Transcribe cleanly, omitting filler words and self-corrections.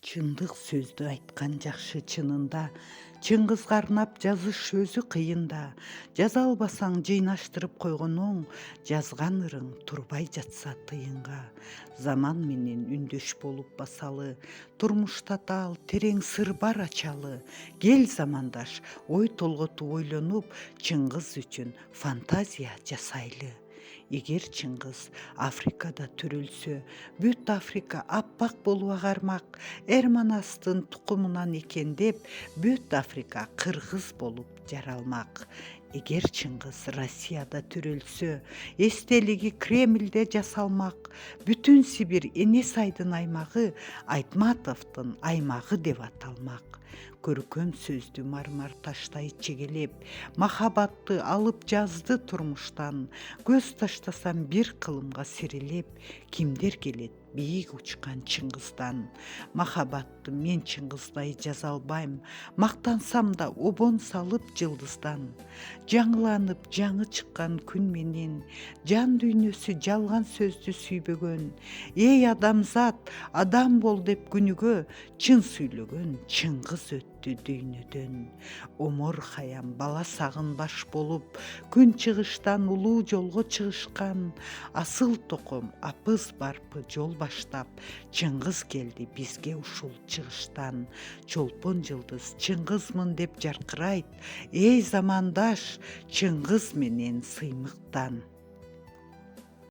Чындык сөздү айткан жакшы чынында, Чыңгызга арнап жазыш өзү кыйын да. Жаза албасаң жыйнаштырып койгонуң, жазган ырың турбай жатса тыйынга. Заман менен үндөш болуп басалы, турмушта таал терең сыр бар ачалы. Кел замандаш, ой толготуп ойлонуп, Чыңгыз үчүн фантазия жасайлы. Эгер Чыңгыз Африкада төрөлсө, бүт Африка аппак болуп агармак. Эрманастын тукумунан экен деп, бүт Африка кыргыз болуп жаралмак. Эгер Чыңгыз Россияда төрөлсө, эстелиги Кремльде жасалмак. Бүтүн Сибирь Эне Сайдын аймагы Айтматовдун аймагы деп аталмак. Көркөм сөздү мармар таштай чегелеп, махабатты алып жазды турмуштан. Көз таштасам бир кылымга сирелеп, кимдер келет бийик учкан Чыңгыздан. Махабатты мен Чыңгыздай жаза албайм, мактансам да обон салып жылдыздан. Жаңыланып жаңы чыккан күн менен, жан дүйнөсү жалган сөздү сүйбөгөн. Эй адамзат, адам бол деп күнүгө, чын сүйлөгөн Чыңгыз өттү дүйнөдөн. Омор Хаям бала сагынбаш болуп, күн чыгыштан улуу жолго чыгышкан. Асыл током апыз барпы жол баштап, Чыңгыз келди бизге ушул чыгыштан. Чолпон жылдыз Чыңгызмын деп жаркырайт, эй замандаш, Чыңгыз менен сыймыктан.